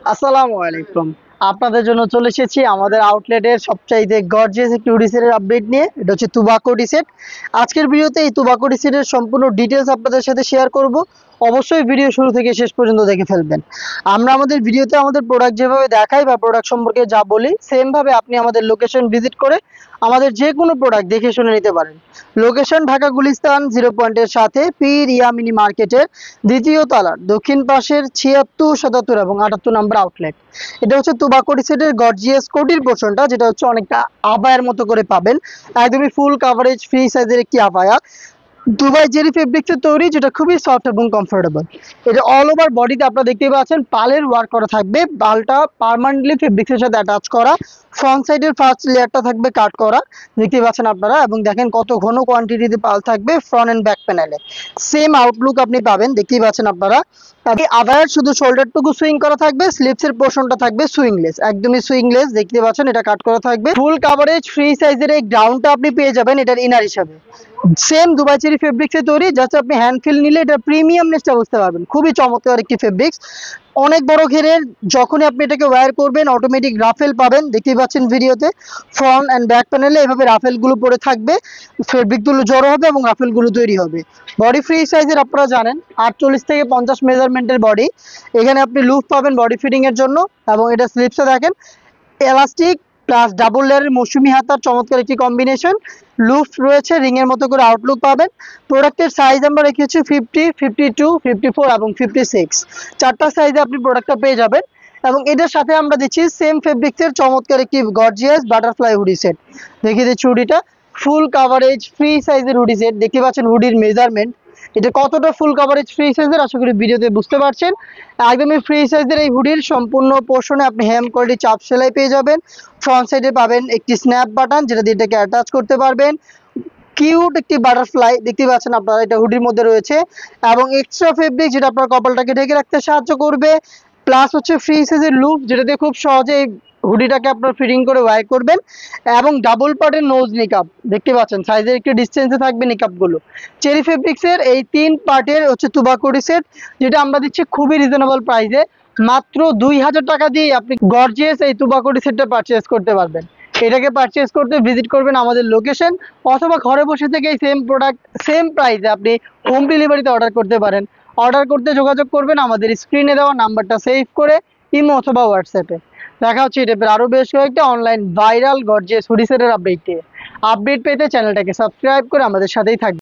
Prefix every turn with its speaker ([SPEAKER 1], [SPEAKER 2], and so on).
[SPEAKER 1] আসসালামু আলাইকুম। আপনাদের জন্য চলে এসেছি আমাদের আউটলেটের সবচাইতে গর্জিয়াস একটি হুডি সেটের আপডেট নিয়ে। এটা হচ্ছে তুবাকো হুডি সেট। আজকের ভিডিওতে এই তুবাকো হুডি সেটের সম্পূর্ণ ডিটেলস আপনাদের সাথে শেয়ার করব। অবশ্যই ভিডিও শুরু থেকে শেষ পর্যন্ত দেখে ফেলবেন। আমরা আমাদের ভিডিওতে আমাদের প্রোডাক্ট যেভাবে দেখাই বা প্রোডাক্ট সম্পর্কে যা বলি, সেম ভাবে আপনি আমাদের লোকেশন ভিজিট করে আমাদের যে কোনো প্রোডাক্ট দেখে শুনে নিতে পারেন। লোকেশন ঢাকা গুলিস্তান 0 পয়েন্টের সাথে পীর ইয়ামিনী মার্কেটের দ্বিতীয় তলার দক্ষিণ পাশের 76, 77 এবং 78 নম্বর আউটলেট। এটা হচ্ছে তুবাকো হুডি সেটের গর্জিয়াস কোটির পোর্শনটা, যেটা হচ্ছে অনেকটা আবায়ার মতো করে পাবেন। একদমই ফুল কাভারেজ ফ্রি সাইজের একটি আবায়া, দুবাই জেরি ফেব্রিক্সের তৈরি, যেটা খুবই সফট এবং কমফোর্টেবল। এটা অল ওভার বডিতে আপনারা দেখতে পাচ্ছেন পালের ওয়ার্ক করা থাকবে, পালটা পার্মানেন্টলি ফেব্রিক্সের সাথে অ্যাটাচ করা। ফ্রন্ট সাইডের ফার্স্ট লেয়ারটা থাকবে কাট করা, দেখতে পাচ্ছেন আপনারা, এবং দেখেন কত ঘন কোয়ান্টিটিতে পাল থাকবে ফ্রন্ট এন্ড ব্যাক প্যানেলে। সেম আউটলুক আপনি পাবেন, দেখতেই পাচ্ছেন আপনারা। আবার শুধু শোল্ডারটুকু সুইং করা থাকবে, স্লিপসের পোর্শনটা থাকবে সুইংলেস, একদমই সুইংলেস, দেখতে পাচ্ছেন এটা কাট করা থাকবে। ফুল কাভারেজ ফ্রি সাইজের এই গ্রাউন্ডটা আপনি পেয়ে যাবেন এটার ইনার হিসাবে। সেম দুবাই চেরি ফেব্রিক্সে তৈরি, জাস্ট আপনি হ্যান্ড ফিল নিলে এটা প্রিমিয়ামনেসটা বুঝতে পারবেন। খুবই চমৎকার একটি ফেব্রিক্স, অনেক বড় ঘেরের। যখনই আপনি এটাকে ওয়্যার করবেন অটোমেটিক রাফেল পাবেন, দেখতেই পাচ্ছেন ভিডিওতে। ফ্রন্ট অ্যান্ড ব্যাক প্যানেলে এভাবে রাফেলগুলো পড়ে থাকবে, ফেব্রিকগুলো জড়ো হবে এবং রাফেলগুলো তৈরি হবে। বডি ফ্রি সাইজের আপনারা জানেন 48 থেকে 50 মেজারমেন্টের বডি। এখানে আপনি লুপ পাবেন বডি ফিটিং এর জন্য, এবং এটা স্লিপসে দেখেন এলাস্টিক প্লাস ডাবল লেয়ারের মৌসুমি হাতার চমৎকার একটি কম্বিনেশন। লুপ রয়েছে, রিং এর মতো করে আউটলুক পাবেন। প্রোডাক্টের সাইজ আমরা রেখেছি 50, 52, 54 এবং 56, চারটা সাইজে আপনি প্রোডাক্টটা পেয়ে যাবেন। এবং এটার সাথে আমরা দিচ্ছি সেম ফেব্রিক্সের চমৎকার একটি গর্জিয়াস বাটারফ্লাই হুডি সেট। দেখিয়ে দিচ্ছি হুডিটা, ফুল কাভারেজ ফ্রি সাইজের হুডি সেট। দেখতে পাচ্ছেন হুডির মেজারমেন্ট, এটা কতটা ফুল কাভারেজ ফ্রি সাইজের আশা করি ভিডিওতে বুঝতে পারছেন। একদমই ফ্রি সাইজের এই হুডির সম্পূর্ণ পোর্শনে আপনি হেম কোয়ালিটি চাপ সেলাই পেয়ে যাবেন। ফ্রন্ট সাইডে পাবেন একটি স্ন্যাপ বাটন, যেটা দিয়ে এটাকে অ্যাটাচ করতে পারবেন। কিউট একটি বাটারফ্লাই দেখতে পাচ্ছেন আপনারা, এটা হুডির মধ্যে রয়েছে। এবং এক্সট্রা ফেব্রিক, যেটা আপনার কপালটাকে ঢেকে রাখতে সাহায্য করবে। প্লাস হচ্ছে ফ্রি সাইজের লুপ, যেটা দিয়ে খুব সহজে হুডিটাকে আপনার ফিটিং করে ওয়্যার করবেন। এবং ডাবল পার্টের নোজ নিকাপ, দেখতে পাচ্ছেন সাইজের একটু ডিস্টেন্সে থাকবে নিকাপগুলো। চেরি ফেব্রিক্সের এই 3 পার্টের হচ্ছে তুবাকো হুডি সেট, যেটা আমরা দিচ্ছি খুবই রিজনেবল প্রাইসে। মাত্র 2000 টাকা দিয়ে আপনি গর্জিয়াস এই তুবাকো হুডি সেটটা পারচেজ করতে পারবেন। এটাকে পারচেজ করতে ভিজিট করবেন আমাদের লোকেশন, অথবা ঘরে বসে থেকে এই সেম প্রোডাক্ট সেম প্রাইসে আপনি হোম ডেলিভারিতে অর্ডার করতে পারেন। অর্ডার করতে যোগাযোগ করবেন আমাদের স্ক্রিনে দেওয়া নাম্বারটা সেভ করে ইমো অথবা হোয়াটসঅ্যাপে। দেখা হচ্ছে এই টাইপের আরও বেশ কয়েকটা অনলাইন ভাইরাল গর্জিয়াস হুডি সেটের আপডেট পেতে চ্যানেলটাকে সাবস্ক্রাইব করে আমাদের সাথেই থাকবেন।